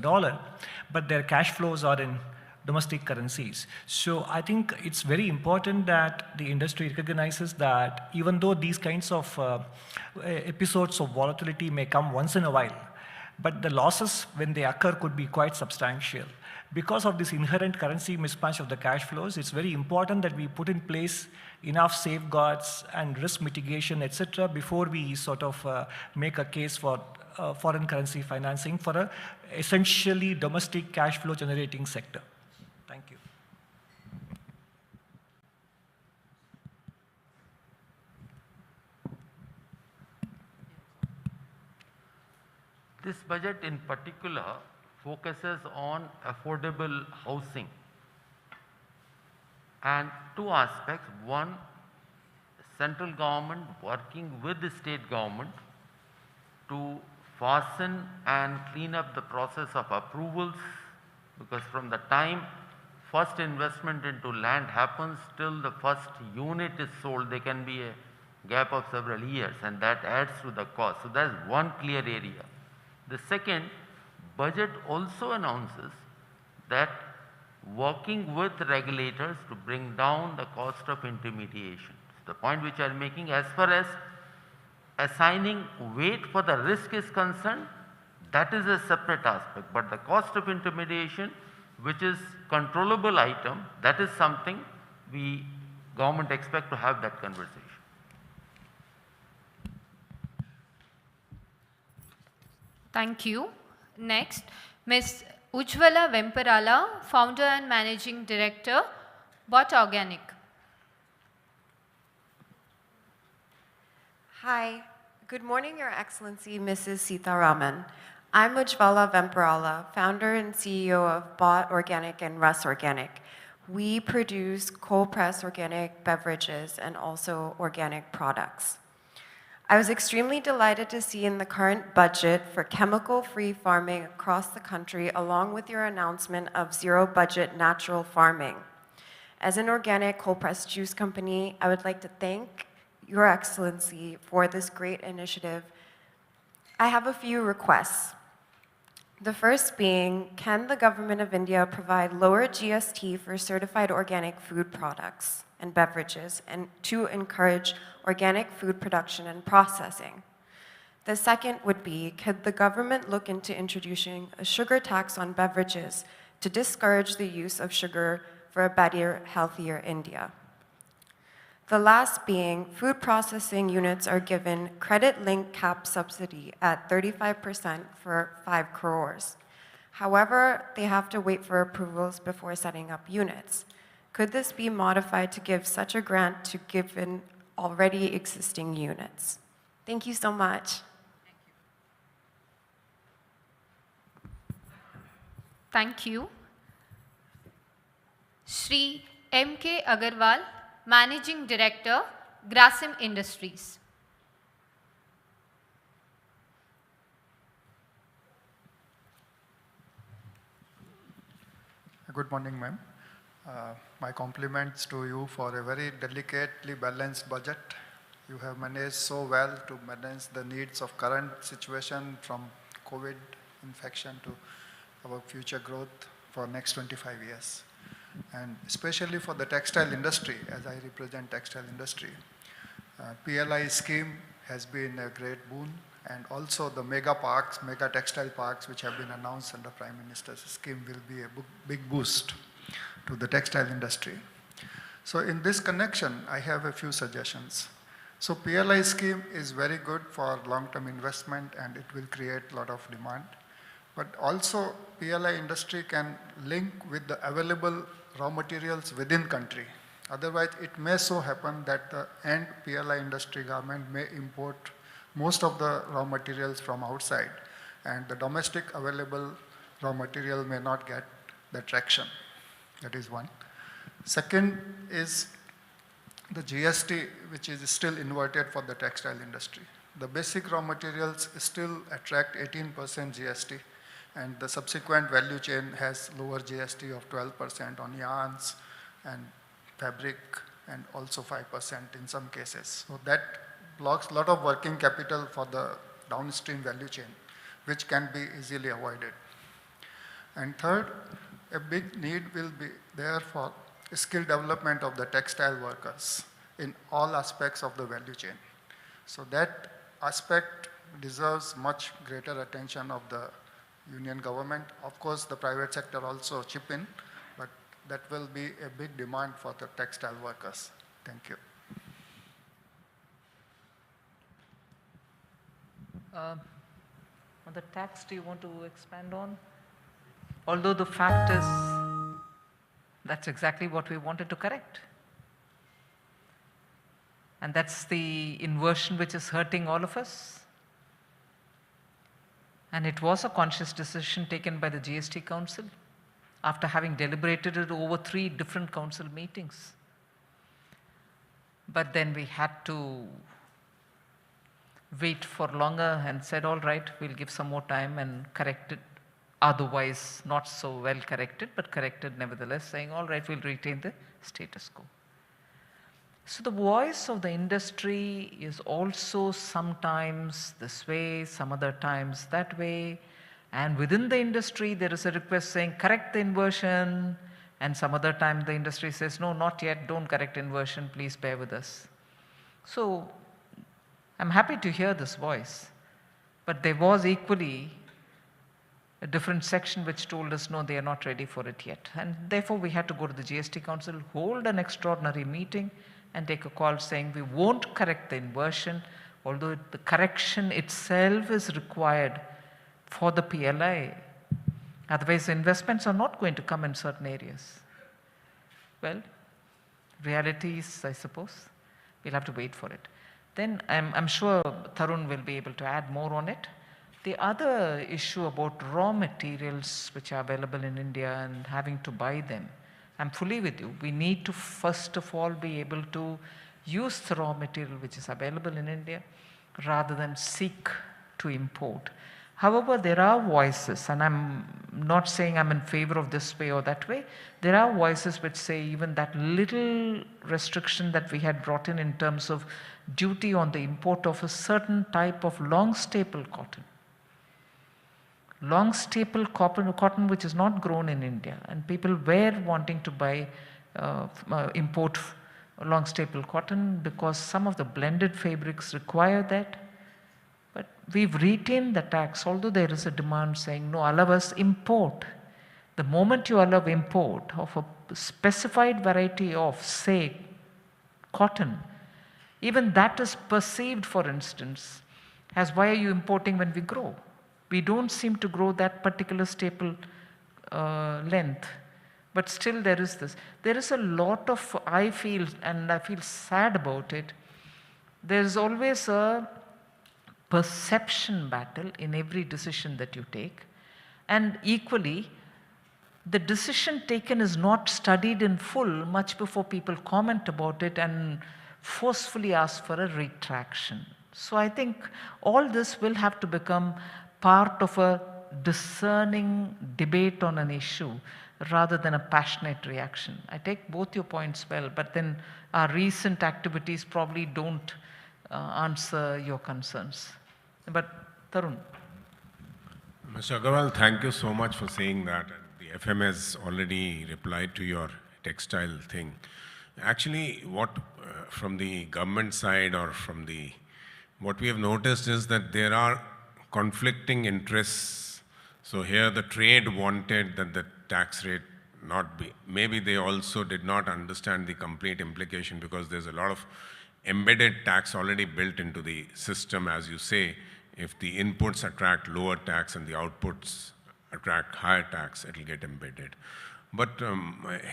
dollar, but their cash flows are in domestic currencies. So I think it's very important that the industry recognizes that even though these kinds of episodes of volatility may come once in a while, but the losses when they occur could be quite substantial. Because of this inherent currency mismatch of the cash flows, it's very important that we put in place enough safeguards and risk mitigation, etc., before we sort of make a case for foreign currency financing for a essentially domestic cash flow generating sector. Thank you. This budget in particular focuses on affordable housing, and two aspects. One, central government working with the state government to fasten and clean up the process of approvals, because from the time first investment into land happens till the first unit is sold, there can be a gap of several years, and that adds to the cost. So that is one clear area. The second, budget also announces that working with regulators to bring down the cost of intermediation. The point which I am making, as far as assigning weight for the risk is concerned, that is a separate aspect, but the cost of intermediation, which is controllable item, that is something we government expect to have that conversation. Thank you. Next, Ms. Ujjwala Vemparala, Founder and Managing Director, Bot Organic. Hi, good morning, Your Excellency, Mrs. Sitharaman. I'm Ujjwala Vemparala, founder and CEO of Bot Organic and Russ Organic. We produce cold-pressed organic beverages and also organic products. I was extremely delighted to see in the current budget for chemical-free farming across the country, along with your announcement of zero-budget natural farming. As an organic cold-pressed juice company, I would like to thank Your Excellency for this great initiative. I have a few requests. The first being, can the Government of India provide lower GST for certified organic food products and beverages, and to encourage organic food production and processing? The second would be, could the government look into introducing a sugar tax on beverages to discourage the use of sugar for a better, healthier India? The last being, food processing units are given credit-linked cap subsidy at 35% for 5 crores. However, they have to wait for approvals before setting up units. Could this be modified to give such a grant to given already existing units? Thank you so much. Thank you. Shri M.K. Agarwal, Managing Director, Grasim Industries. Good morning, ma'am. My compliments to you for a very delicately balanced budget. You have managed so well to manage the needs of current situation, from COVID infection to our future growth for next 25 years. And especially for the textile industry, as I represent textile industry, PLI scheme has been a great boon, and also the mega textile parks which have been announced under Prime Minister's scheme will be a big boost to the textile industry. So in this connection, I have a few suggestions. So PLI scheme is very good for long-term investment, and it will create a lot of demand. But also PLI industry can link with the available raw materials within country. Otherwise, it may so happen that the end PLI industry government may import most of the raw materials from outside, and the domestic available raw material may not get the traction. That is one. Second is the GST, which is still inverted for the textile industry. The basic raw materials still attract 18% GST, and the subsequent value chain has lower GST of 12% on yarns and fabric, and also 5% in some cases. So that blocks a lot of working capital for the downstream value chain, which can be easily avoided. And third, a big need will be there for skill development of the textile workers in all aspects of the value chain. So that aspect deserves much greater attention of the union government. Of course, the private sector also chip in, but that will be a big demand for the textile workers. Thank you. On the tax, do you want to expand on? Although the fact is, that's exactly what we wanted to correct. And that's the inversion which is hurting all of us. And it was a conscious decision taken by the GST Council after having deliberated it over 3 different council meetings. But then we had to wait for longer and said, all right, we'll give some more time and correct it. Otherwise, not so well corrected, but corrected nevertheless, saying, all right, we'll retain the status quo. So the voice of the industry is also sometimes this way, some other times that way. And within the industry, there is a request saying, correct the inversion. And some other time the industry says, no, not yet, don't correct inversion, please bear with us. So I'm happy to hear this voice. But there was equally a different section which told us, no, they are not ready for it yet. And therefore, we had to go to the GST Council, hold an extraordinary meeting, and take a call saying we won't correct the inversion, although the correction itself is required for the PLI. Otherwise, the investments are not going to come in certain areas. Well, realities, I suppose, we'll have to wait for it. Then I'm sure Tarun will be able to add more on it. The other issue about raw materials which are available in India and having to buy them, I'm fully with you. We need to first of all be able to use the raw material which is available in India rather than seek to import. However, there are voices, and I'm not saying I'm in favor of this way or that way. There are voices which say even that little restriction that we had brought in terms of duty on the import of a certain type of long staple cotton. Long staple cotton which is not grown in India, and people were wanting to buy, import long staple cotton because some of the blended fabrics require that. But we've retained the tax, although there is a demand saying, no, allow us import. The moment you allow import of a specified variety of, say, cotton, even that is perceived, for instance, as why are you importing when we grow? We don't seem to grow that particular staple length. But still there is this. There is a lot of, I feel, and I feel sad about it, there is always a perception battle in every decision that you take. And equally, the decision taken is not studied in full much before people comment about it and forcefully ask for a retraction. So I think all this will have to become part of a discerning debate on an issue rather than a passionate reaction. I take both your points well, but then our recent activities probably don't answer your concerns. But Tarun. Mr. Agarwal, thank you so much for saying that. The FM has already replied to your textile thing. Actually, what from the government side or from the, what we have noticed is that there are conflicting interests. So here the trade wanted that the tax rate not be, maybe they also did not understand the complete implication because there's a lot of embedded tax already built into the system, as you say. If the inputs attract lower tax and the outputs attract higher tax, it will get embedded. But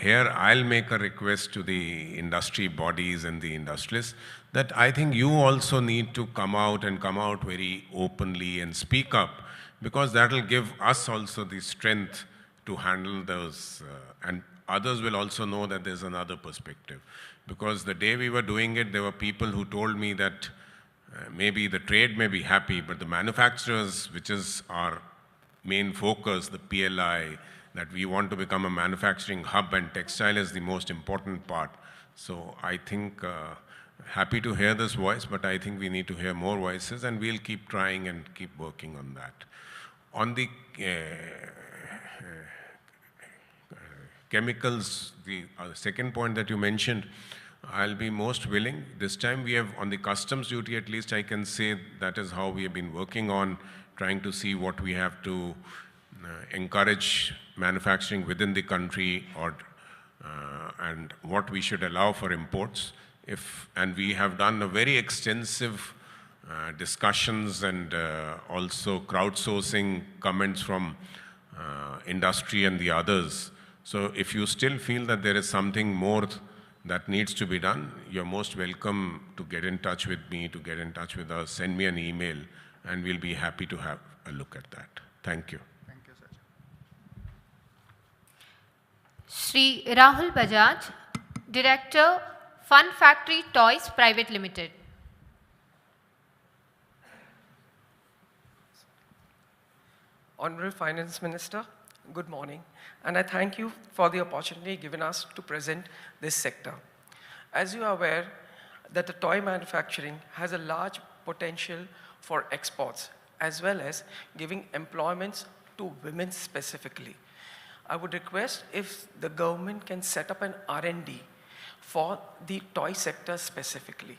here I'll make a request to the industry bodies and the industrialists that I think you also need to come out and come out very openly and speak up, because that will give us also the strength to handle those, and others will also know that there's another perspective. Because the day we were doing it, there were people who told me that maybe the trade may be happy, but the manufacturers, which is our main focus, the PLI, that we want to become a manufacturing hub, and textile is the most important part. So I think, happy to hear this voice, but I think we need to hear more voices, and we'll keep trying and keep working on that. On the chemicals, the second point that you mentioned, I'll be most willing. This time we have, on the customs duty at least, I can say that is how we have been working on trying to see what we have to encourage manufacturing within the country, or and what we should allow for imports. And we have done a very extensive discussions and also crowdsourcing comments from industry and the others. So if you still feel that there is something more that needs to be done, you're most welcome to get in touch with me, to get in touch with us, send me an email, and we'll be happy to have a look at that. Thank you. Thank you, sir. Shri Rahul Bajaj, Director, Fun Factory Toys Private Limited. Honorable Finance Minister, good morning, and I thank you for the opportunity given us to present this sector. As you are aware, that the toy manufacturing has a large potential for exports, as well as giving employments to women specifically. I would request if the government can set up an R&D for the toy sector specifically.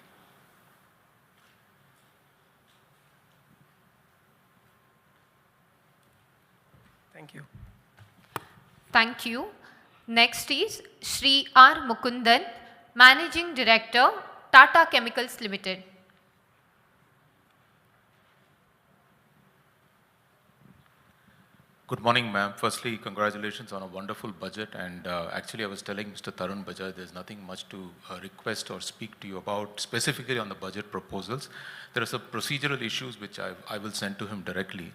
Thank you. Thank you. Next is Shri R. Mukundan, Managing Director, Tata Chemicals Limited. Good morning, ma'am. Firstly, congratulations on a wonderful budget. And actually, I was telling Mr. Tarun Bajaj, there's nothing much to request or speak to you about specifically on the budget proposals. There are some procedural issues which I will send to him directly.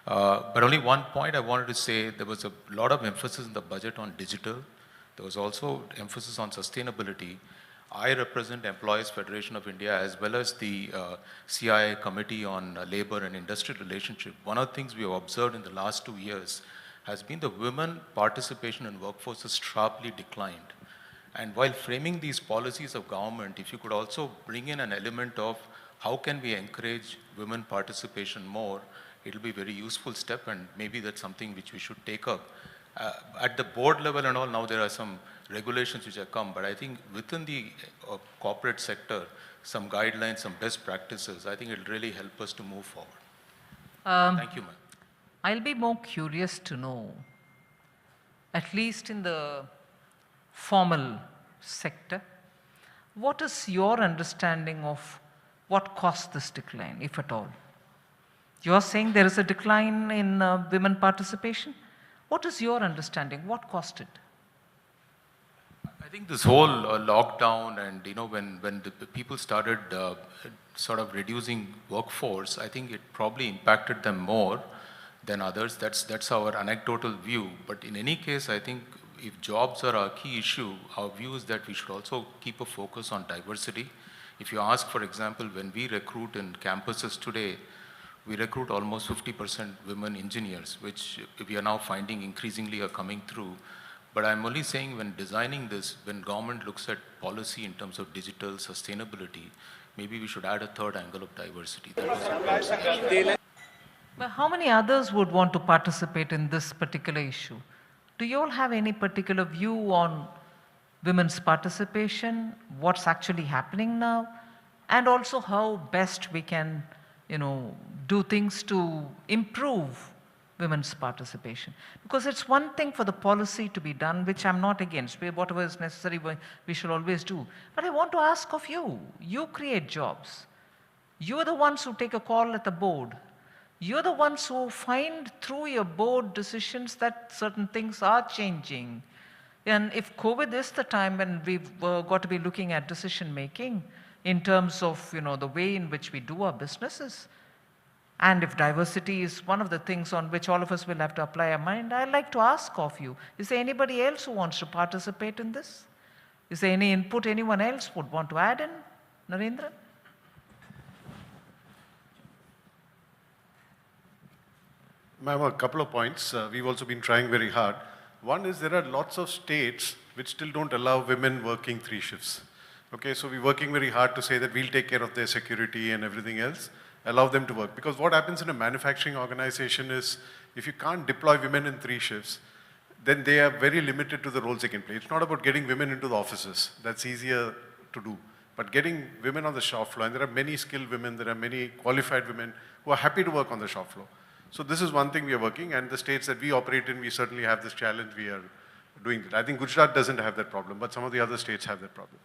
But only one point I wanted to say, there was a lot of emphasis in the budget on digital. There was also emphasis on sustainability. I represent Employees Federation of India as well as the CIA Committee on Labor and Industrial Relationship. One of the things we have observed in the last 2 years has been the women participation in workforce has sharply declined. And while framing these policies of government, if you could also bring in an element of how can we encourage women participation more, it will be a very useful step, and maybe that's something which we should take up. At the board level and all, now there are some regulations which have come, but I think within the corporate sector, some guidelines, some best practices, I think it will really help us to move forward. Thank you, ma'am. I'll be more curious to know, at least in the formal sector, what is your understanding of what caused this decline, if at all? You're saying there is a decline in women participation. What is your understanding? What caused it? I think this whole lockdown and, you know, when the people started sort of reducing workforce, I think it probably impacted them more than others. That's our anecdotal view. But in any case, I think if jobs are a key issue, our view is that we should also keep a focus on diversity. If you ask, for example, when we recruit in campuses today, we recruit almost 50% women engineers, which we are now finding increasingly are coming through. But I'm only saying when designing this, when government looks at policy in terms of digital sustainability, maybe we should add a third angle of diversity. That was a suggestion. But how many others would want to participate in this particular issue? Do you all have any particular view on women's participation, what's actually happening now, and also how best we can, you know, do things to improve women's participation? Because it's one thing for the policy to be done, which I'm not against. Whatever is necessary, we should always do. But I want to ask of you, you create jobs. You're the ones who take a call at the board. You're the ones who find through your board decisions that certain things are changing. And if COVID is the time when we've got to be looking at decision making in terms of, you know, the way in which we do our businesses, and if diversity is one of the things on which all of us will have to apply our mind, I'd like to ask of you, is there anybody else who wants to participate in this? Is there any input anyone else would want to add in? Narendra? Ma'am, a couple of points. We've also been trying very hard. One is there are lots of states which still don't allow women working 3 shifts. Okay, so we're working very hard to say that we'll take care of their security and everything else, allow them to work. Because what happens in a manufacturing organization is if you can't deploy women in 3 shifts, then they are very limited to the roles they can play. It's not about getting women into the offices. That's easier to do. But getting women on the shop floor, and there are many skilled women, there are many qualified women who are happy to work on the shop floor. So this is one thing we are working, and the states that we operate in, we certainly have this challenge. We are doing that. I think Gujarat doesn't have that problem, but some of the other states have that problem.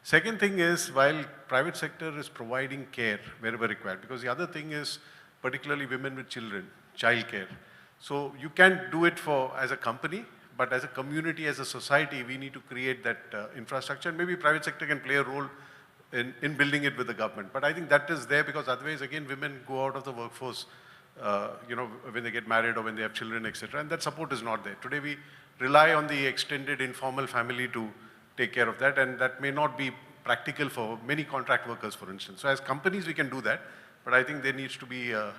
Second thing is, while private sector is providing care wherever required, because the other thing is particularly women with children, child care. So you can't do it as a company, but as a community, as a society, we need to create that infrastructure. And maybe private sector can play a role in building it with the government. But I think that is there because otherwise, again, women go out of the workforce, when they get married or when they have children, etc. And that support is not there. Today, we rely on the extended informal family to take care of that, and that may not be practical for many contract workers, for instance. So as companies, we can do that, but I think there needs to be a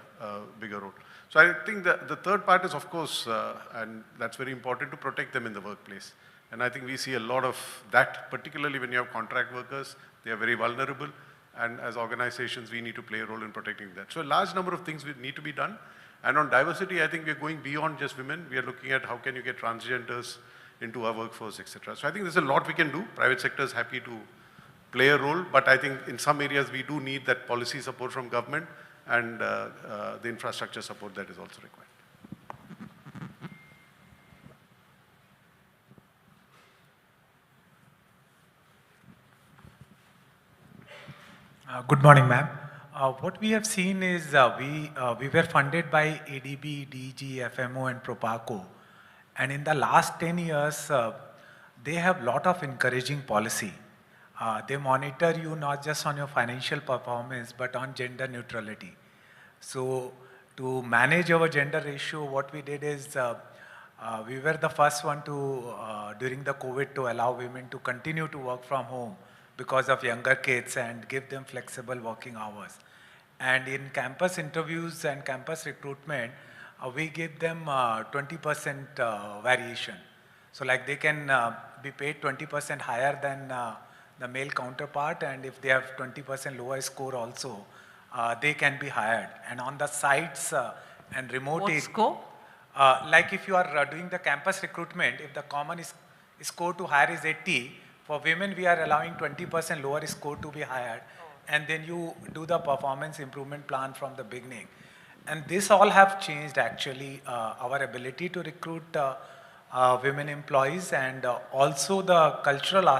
bigger role. So I think the third part is, of course, and that's very important, to protect them in the workplace. And I think we see a lot of that, particularly when you have contract workers. They are very vulnerable, and as organizations, we need to play a role in protecting that. So a large number of things need to be done. And on diversity, I think we're going beyond just women. We are looking at how can you get transgenders into our workforce, etc. So I think there's a lot we can do. Private sector is happy to play a role, but I think in some areas we do need that policy support from government and the infrastructure support that is also required. Good morning, ma'am. What we have seen is we were funded by ADB, DG, FMO and Proparco. And in the last 10 years, they have lot of encouraging policy. They monitor you not just on your financial performance, but on gender neutrality. So to manage our gender ratio, what we did is we were the first one to, during the COVID, to allow women to continue to work from home because of younger kids and give them flexible working hours. And in campus interviews and campus recruitment, we give them 20% variation. So like they can be paid 20% higher than the male counterpart, and if they have 20% lower score also, they can be hired. And on the sites and remote... What score? Like if you are doing the campus recruitment, if the common score to hire is 80, for women we are allowing 20% lower score to be hired, and then you do the performance improvement plan from the beginning. And this all have changed actually our ability to recruit women employees, and also the cultural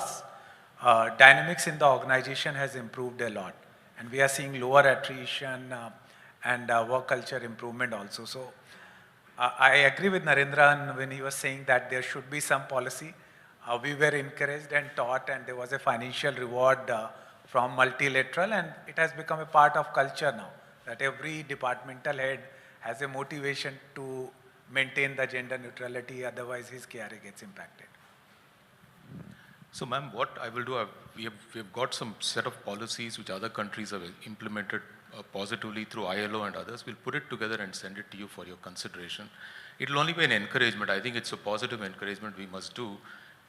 dynamics in the organization has improved a lot. And we are seeing lower attrition and work culture improvement also. So I agree with Narendra when he was saying that there should be some policy. We were encouraged and taught, and there was a financial reward from multilateral, and it has become a part of culture now, that every departmental head has a motivation to maintain the gender neutrality, otherwise his KRA gets impacted. So ma'am, what I will do, we have got some set of policies which other countries have implemented positively through ILO and others. We'll put it together and send it to you for your consideration. It will only be an encouragement. I think it's a positive encouragement we must do.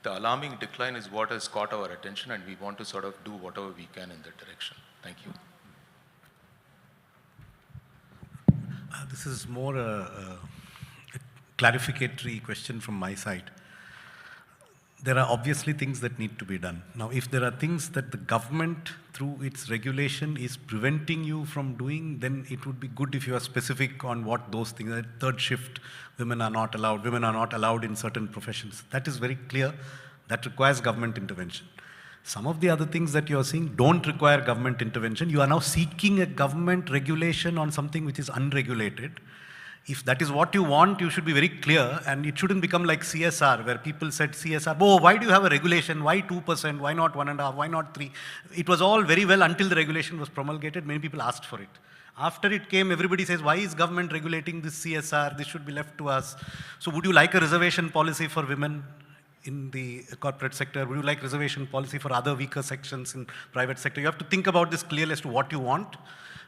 The alarming decline is what has caught our attention, and we want to sort of do whatever we can in that direction. Thank you. This is more a clarificatory question from my side. There are obviously things that need to be done. Now, if there are things that the government, through its regulation, is preventing you from doing, then it would be good if you are specific on what those things are. Third shift, women are not allowed in certain professions. That is very clear. That requires government intervention. Some of the other things that you are seeing don't require government intervention. You are now seeking a government regulation on something which is unregulated. If that is what you want, you should be very clear, and it shouldn't become like CSR, where people said CSR, oh, why do you have a regulation? Why 2%? Why not 1.5%? Why not 3%? It was all very well until the regulation was promulgated. Many people asked for it. After it came, everybody says, why is government regulating this CSR? This should be left to us. So would you like a reservation policy for women in the corporate sector? Would you like reservation policy for other weaker sections in private sector? You have to think about this clearly as to what you want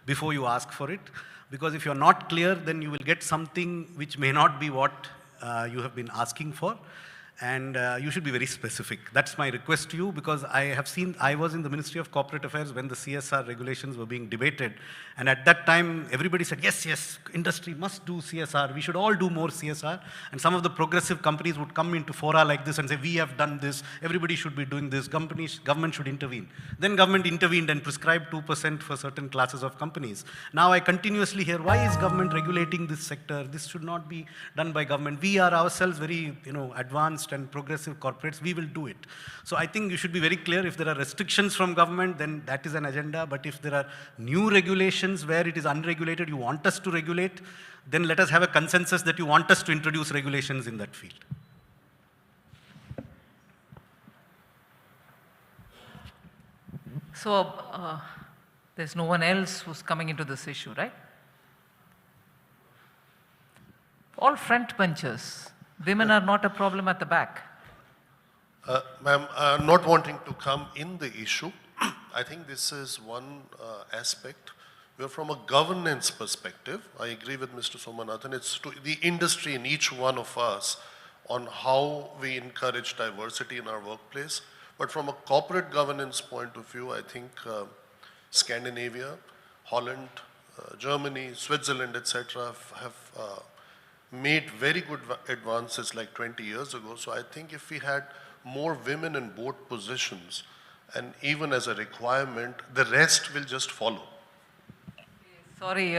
before you ask for it. Because if you're not clear, then you will get something which may not be what you have been asking for. And you should be very specific. That's my request to you, because I was in the Ministry of Corporate Affairs when the CSR regulations were being debated. And at that time, everybody said, yes, yes, industry must do CSR. We should all do more CSR. And some of the progressive companies would come into fora like this and say, we have done this, everybody should be doing this, government should intervene. Then government intervened and prescribed 2% for certain classes of companies. Now I continuously hear, why is government regulating this sector? This should not be done by government. We are ourselves very, advanced and progressive corporates, we will do it. So I think you should be very clear. If there are restrictions from government, then that is an agenda. But if there are new regulations where it is unregulated, you want us to regulate, then let us have a consensus that you want us to introduce regulations in that field. So there's no one else who's coming into this issue, right? All front benchers. Women are not a problem at the back. Ma'am, not wanting to come in the issue, I think this is one aspect where from a governance perspective, I agree with Mr. Somanathan, it's to the industry in each one of us on how we encourage diversity in our workplace. But from a corporate governance point of view, I think Scandinavia, Holland, Germany, Switzerland, etc. have made very good advances like 20 years ago. So I think if we had more women in board positions, and even as a requirement, the rest will just follow. Sorry,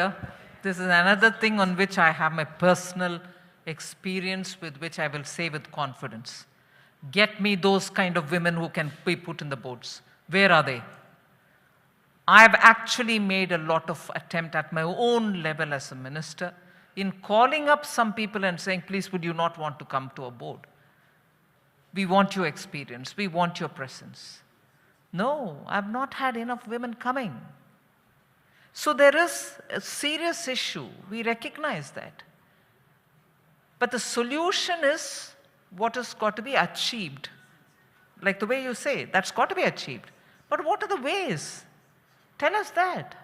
this is another thing on which I have my personal experience with which I will say with confidence. Get me those kind of women who can be put in the boards. Where are they? I've actually made a lot of attempt at my own level as a minister in calling up some people and saying, please, would you not want to come to a board? We want your experience. We want your presence. No, I've not had enough women coming. So there is a serious issue. We recognize that. But the solution is what has got to be achieved. Like the way you say, that's got to be achieved. But what are the ways? Tell us that.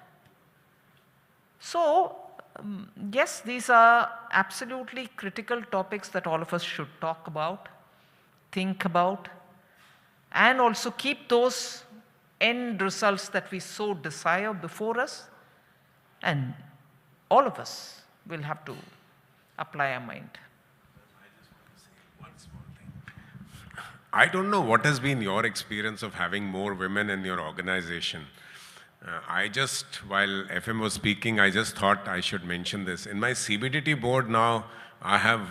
So, yes, these are absolutely critical topics that all of us should talk about, think about, and also keep those end results that we so desire before us, and all of us will have to apply our mind. I don't know what has been your experience of having more women in your organization. While FM was speaking, I just thought I should mention this. In my CBDT board now, I have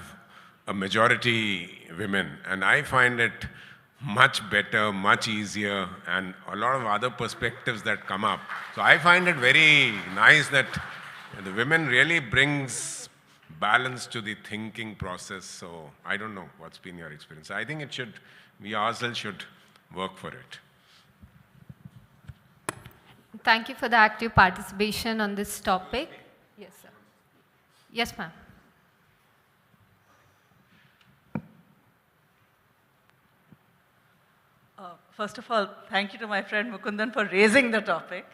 a majority women, and I find it much better, much easier, and a lot of other perspectives that come up. So I find it very nice that the women really brings balance to the thinking process. So I don't know what's been your experience. I think we ourselves should work for it. Thank you for the active participation on this topic. Yes, sir. Yes, ma'am. First of all, thank you to my friend Mukundan for raising the topic.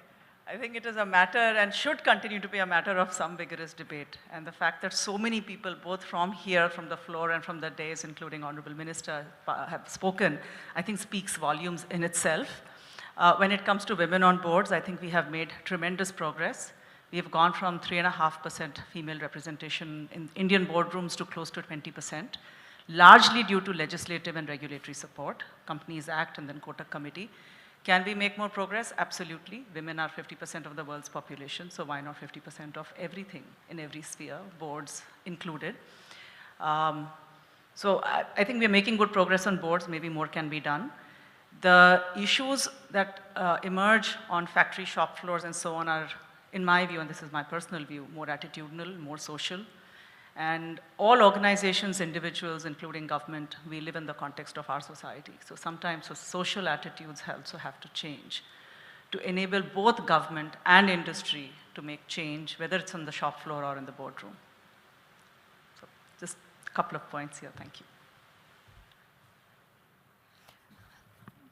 I think it is a matter and should continue to be a matter of some vigorous debate. And the fact that so many people, both from here, from the floor and from the dais, including Honorable Minister, have spoken, I think speaks volumes in itself. When it comes to women on boards, I think we have made tremendous progress. We have gone from 3.5% female representation in Indian boardrooms to close to 20%, largely due to legislative and regulatory support, Companies Act and then Kotak Committee. Can we make more progress? Absolutely. Women are 50% of the world's population, so why not 50% of everything in every sphere, boards included. So I think we're making good progress on boards, maybe more can be done. The issues that emerge on factory shop floors and so on are, in my view, and this is my personal view, more attitudinal, more social. And all organizations, individuals, including government, we live in the context of our society. So sometimes social attitudes also have to change to enable both government and industry to make change, whether it's on the shop floor or in the boardroom. So just a couple of points here. Thank you.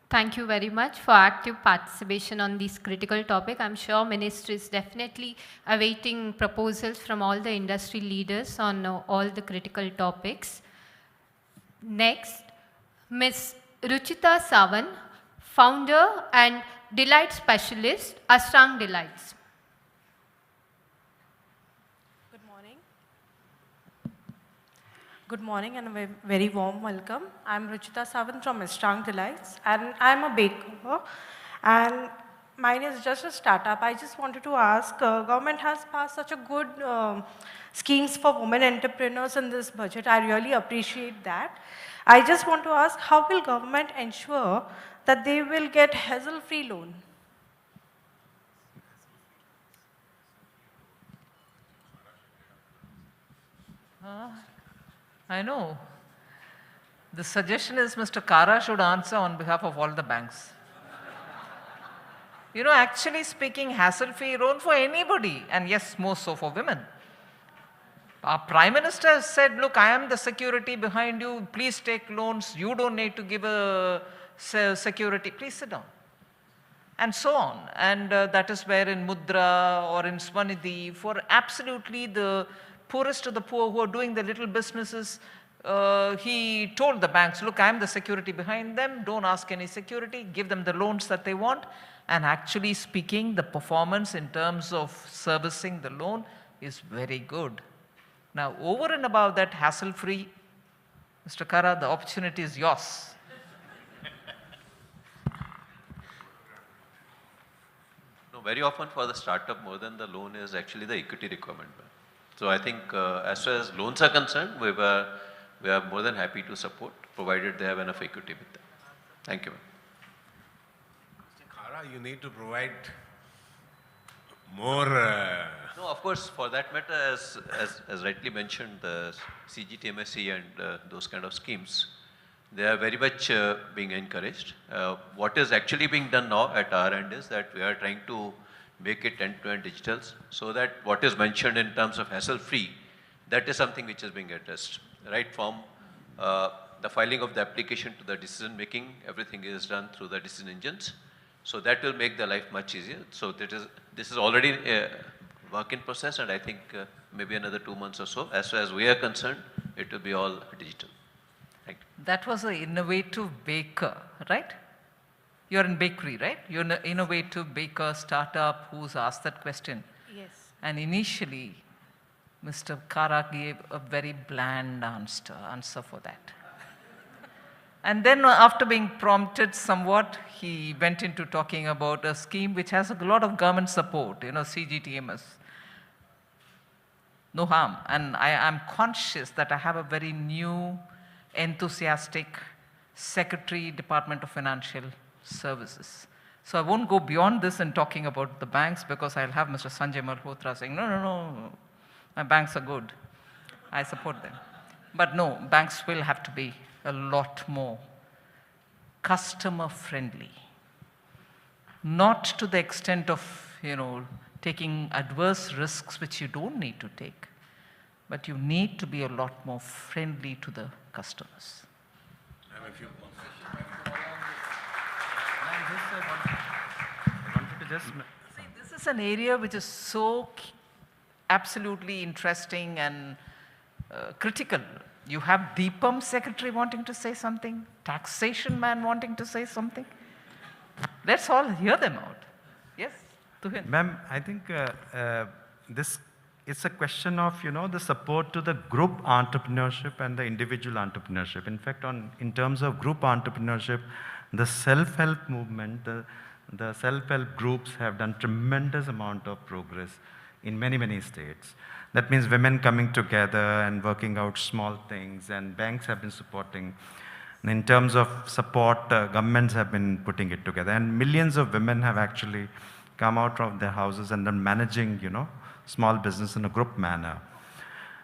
Thank you very much for active participation on this critical topic. I'm sure Ministry is definitely awaiting proposals from all the industry leaders on all the critical topics. Next, Ms. Ruchita Sawan, founder and delight specialist, Ashrang Delights. Good morning and a very warm welcome. I'm Ruchita Savan from Ashrang Delights and I'm a baker and mine is just a startup. I just wanted to ask, government has passed such a good schemes for women entrepreneurs in this budget. I really appreciate that. I just want to ask, how will government ensure that they will get hassle-free loan? I know. The suggestion is Mr. Kara should answer on behalf of all the banks. You know, actually speaking, hassle-free loan for anybody, and yes, more so for women. Our Prime Minister has said, look, I am the security behind you, please take loans, you don't need to give a security, please sit down. And so on. And that is where in Mudra or in Swanidhi, for absolutely the poorest of the poor who are doing the little businesses, he told the banks, look, I am the security behind them, don't ask any security, give them the loans that they want. And actually speaking, the performance in terms of servicing the loan is very good. Now, over and above that, hassle-free, Mr. Kara, the opportunity is yours. No, very often for the startup, more than the loan is actually the equity requirement. So I think as far as loans are concerned, we are more than happy to support, provided they have enough equity with them. Thank you. Mr. Kara, you need to provide more. No, of course, for that matter, as rightly mentioned, the CGTMSE and those kind of schemes, they are very much being encouraged. What is actually being done now at our end is that we are trying to make it end-to-end digital, so that what is mentioned in terms of hassle-free, that is something which is being addressed. Right from the filing of the application to the decision making, everything is done through the decision engines. So that will make the life much easier. So this is already a work in process, and I think maybe another 2 months or so, as far as we are concerned, it will be all digital. Thank you. That was an innovative baker, right? You're in bakery, right? You're an innovative baker startup who's asked that question. Yes. And initially, Mr. Kara gave a very bland answer for that. And then after being prompted somewhat, he went into talking about a scheme which has a lot of government support, you know, CGTMS. No harm. And I am conscious that I have a very new, enthusiastic Secretary, Department of Financial Services. So I won't go beyond this in talking about the banks, because I'll have Mr. Sanjay Malhotra saying, no, my banks are good. I support them. But no, banks will have to be a lot more customer friendly. Not to the extent of, you know, taking adverse risks which you don't need to take, but you need to be a lot more friendly to the customers. See, this is an area which is so absolutely interesting and critical. You have Deepam Secretary wanting to say something, taxation man wanting to say something. Let's all hear them out. Yes, Tuhin. Ma'am, I think this is a question of, you know, the support to the group entrepreneurship and the individual entrepreneurship. In fact, in terms of group entrepreneurship, the self-help movement, the self-help groups have done tremendous amount of progress in many, many states. That means women coming together and working out small things, and banks have been supporting. And in terms of support, governments have been putting it together, and millions of women have actually come out of their houses and then managing, you know, small business in a group manner.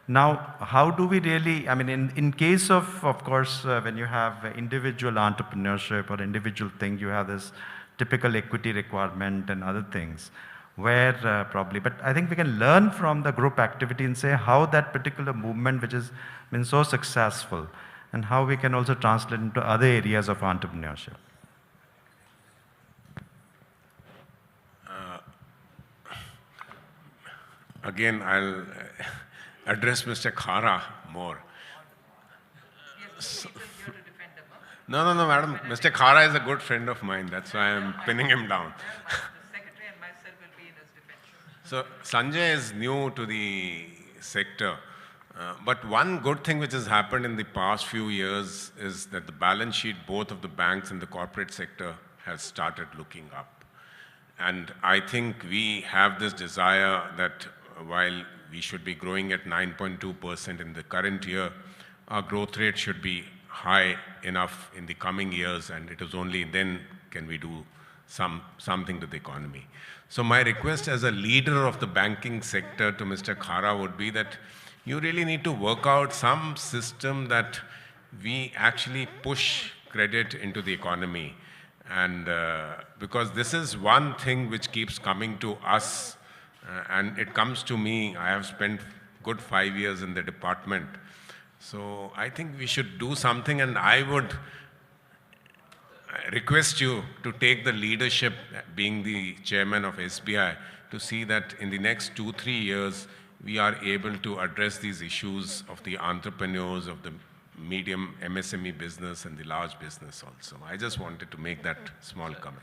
Now, how do we really, I mean, in case of course, when you have individual entrepreneurship or individual thing, you have this typical equity requirement and other things, where probably, but I think we can learn from the group activity and say how that particular movement, which has been so successful, and how we can also translate into other areas of entrepreneurship. Again, I'll address Mr. Kara more. No, no, no, madam. Mr. Khara is a good friend of mine. That's why I'm pinning him down. So Sanjay is new to the sector. But one good thing which has happened in the past few years is that the balance sheet, both of the banks and the corporate sector, has started looking up. And I think we have this desire that while we should be growing at 9.2% in the current year, our growth rate should be high enough in the coming years, and it is only then can we do something to the economy. So my request as a leader of the banking sector to Mr. Khara would be that you really need to work out some system that we actually push credit into the economy. And because this is one thing which keeps coming to us, and it comes to me. I have spent good 5 years in the department. So I think we should do something, and I would request you to take the leadership, being the chairman of SBI, to see that in the next 2-3 years, we are able to address these issues of the entrepreneurs, of the medium MSME business and the large business also. I just wanted to make that small comment.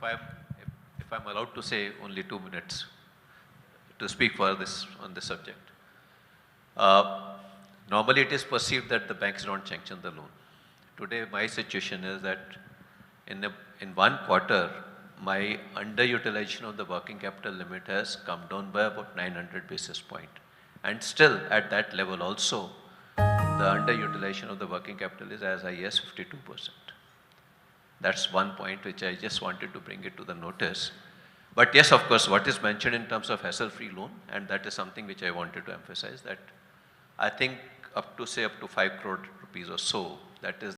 If I'm allowed to say only 2 minutes to speak for this on this subject. Normally it is perceived that the banks don't sanction the loan. Today my situation is that in 1 quarter, my underutilization of the working capital limit has come down by about 900 basis points. And still at that level also, the underutilization of the working capital is as high as 52%. That's one point which I just wanted to bring it to the notice. But yes, of course, what is mentioned in terms of hassle-free loan, and that is something which I wanted to emphasize, that I think up to 5 crore rupees or so, that is